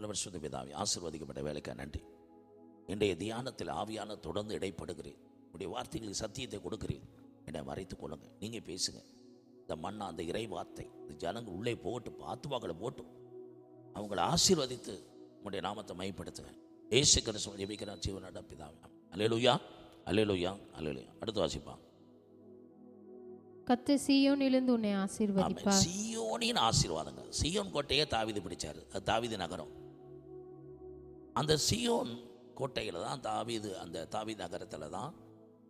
பரிசுத்த பிதாவே, ஆசீர்வதிக்கப்பட்ட வேலைக்காக நன்றி. இன்றைய தியானத்தில் ஆவியான தொடர்ந்து இடைப்படுகிறேன். உடைய வார்த்தைகளுக்கு சத்தியத்தை கொடுக்கிறேன். என்னை மறைத்து கொள்ளுங்க. நீங்கள் பேசுங்க. இந்த மண்ணா அந்த இறை வார்த்தை இந்த ஜனங்கள் உள்ளே போட்டு ஆத்துமாக்களை போட்டும் அவங்களை ஆசீர்வதித்து உங்களுடைய நாமத்தை மையப்படுத்துங்க. ஏசு கிறிஸ்துவின் ஜெபிக்கிறேன் ஜீவனோட பிதாவே. அல்லேலூயா, அல்லேலூயா, அல்லேலூயா. அடுத்து வாசிப்பா. கர்த்தர் சீயோனிலிருந்து உன்னை ஆசீர்வதிப்பார். சீயோனின் ஆசீர்வாதங்கள். சீயோன் கோட்டையை தாவீது பிடிச்சாரு. அது தாவீது நகரம். அந்த சீயோன் கோட்டையில் தான் தாவீது, அந்த தாவீது நகரத்தில் தான்,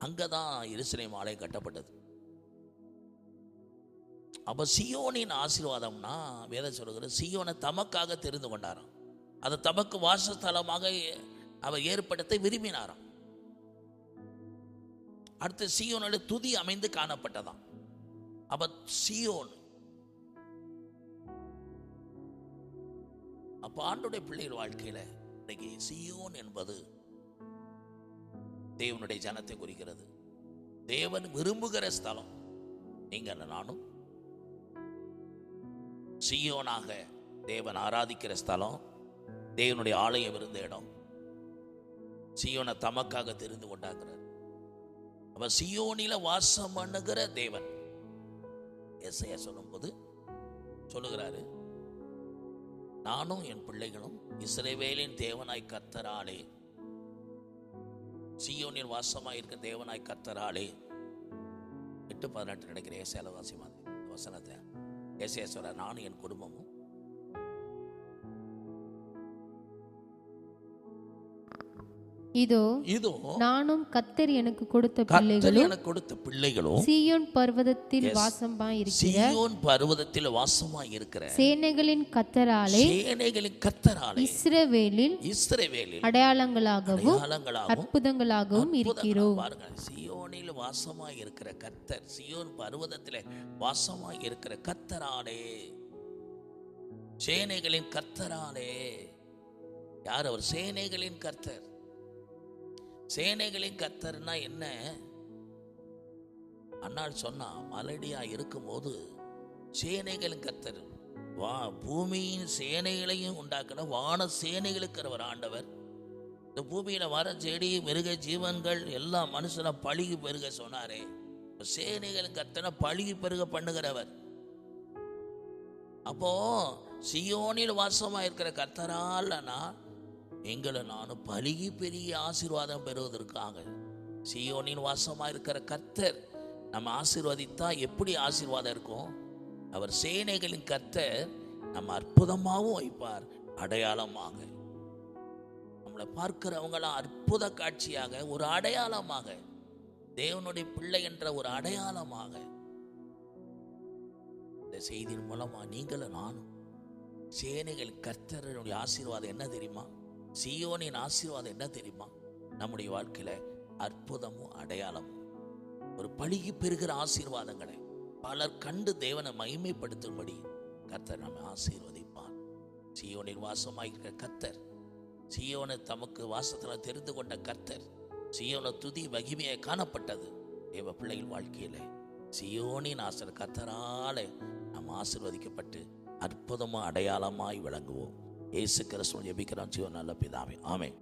அங்கே தான் எருசலேம் ஆலயம் கட்டப்பட்டது. அப்போ சீயோனின் ஆசீர்வாதம்னா வேதம் சொல்லுகிற சீயோனை தமக்காக தெரிந்து கொண்டாராம். அதை தமக்கு வாசஸ்தலமாக அவர் ஏற்படுத்த விரும்பினாராம். அடுத்து சீயோனோட துதி அமைந்து காணப்பட்டதாம். அப்ப சீயோன், அப்ப ஆண்டுடைய பிள்ளைகள் வாழ்க்கையில இன்னைக்கு சீயோன் என்பது தேவனுடைய ஜனத்தை குறிக்கிறது. தேவன் விரும்புகிற ஸ்தலம். நீங்க நானும் சீயோனாக தேவன் ஆராதிக்கிற ஸ்தலம், தேவனுடைய ஆலயம் இருந்த இடம். சீயோனை தமக்காக தெரிந்து கொண்டாங்கிறார். அப்ப சீயோனில வாசம் பண்ணுகிற தேவன் எஸ்ஐயா சொல்லும் போது சொல்லுகிறாரு, நானும் என் பிள்ளைகளும் இஸ்ரவேலின் தேவனாய் கர்த்தராலே, சீயோனின் வாசமாய் இருக்க தேவனாய் கர்த்தராலே. 8:18 நினைக்கிறேன். ஏசாயால வாசி மாதிரி வசனத்தை ஏசாயா சொல்ற, நானும் என் குடும்பமும் இதோ நானும் கர்த்தர் எனக்கு கொடுத்த பிள்ளைகளும் சீயோன் பர்வதத்தில் வாசமாய் இருக்கிற சேனைகளின் கர்த்தராலே இஸ்ரவேலில் அடையாளங்களாகவும் அற்புதங்களாகவும் இருக்கிறோம். சீயோனில் வாசமாய் இருக்கிற கர்த்தர், சீயோன் பர்வதத்தில் வாசமாய் இருக்கிற கர்த்தராலே, சேனைகளின் கர்த்தராலே. யார் அவர்? சேனைகளின் கர்த்தர். சேனைகளின் கர்த்தர்னா என்ன? அண்ணாள் சொன்னா, மலடியா இருக்கும்போது சேனைகளின் கர்த்தர், பூமியின் சேனைகளையும் உண்டாக்கின வான சேனைகளுக்கு ஆண்டவர். இந்த பூமியில வர செடி மிருக ஜீவன்கள் எல்லாம் மனுஷனை பழுகி பெருக சொன்னாரே, சேனைகளின் கர்த்தனை பழுகி பெருக பண்ணுகிறவர். அப்போ சீயோனில் வாசமா இருக்கிற கர்த்தராலனா எங்களை நானும் பழுகி பெரிய ஆசீர்வாதம் பெறுவதற்காக, சீயோனின் வாசமா இருக்கிற கர்த்தர் நம்ம ஆசீர்வதித்தா எப்படி ஆசீர்வாதம் இருக்கும்? அவர் சேனைகளின் கர்த்தர் நம்ம அற்புதமாகவும் வைப்பார், அடையாளமாக. நம்மளை பார்க்கிறவங்களாம் அற்புத காட்சியாக, ஒரு அடையாளமாக, தேவனுடைய பிள்ளை என்ற ஒரு அடையாளமாக. இந்த செய்தியின் மூலமா நீங்களும் நானும் சேனைகள் கர்த்தருடைய ஆசீர்வாதம் என்ன தெரியுமா? சீயோனின் ஆசீர்வாதம் என்ன தெரியுமா? நம்முடைய வாழ்க்கையில அற்புதமும் அடையாளமும், ஒரு பழுகி பெறுகிற ஆசீர்வாதங்களை பலர் கண்டு தேவனை மகிமைப்படுத்தும்படி கர்த்தர் நம்மை ஆசீர்வதிப்பார். சீயோனின் வாசமாயிருக்கிற கர்த்தர், சீயோனை தமக்கு வாசத்துல தெரிந்து கொண்ட கர்த்தர், சீயோனை துதி மகிமையை காணப்பட்டது. தேவ பிள்ளைகள் வாழ்க்கையில சீயோனின் ஆசீர் கர்த்தரால நாம் ஆசீர்வதிக்கப்பட்டு அற்புதமா அடையாளமாய் விளங்குவோம். இயேசு கிறிஸ்துவின் ஜெபிக்கிறோம் ஜீவன் நல்ல பிதாவே. ஆமென்.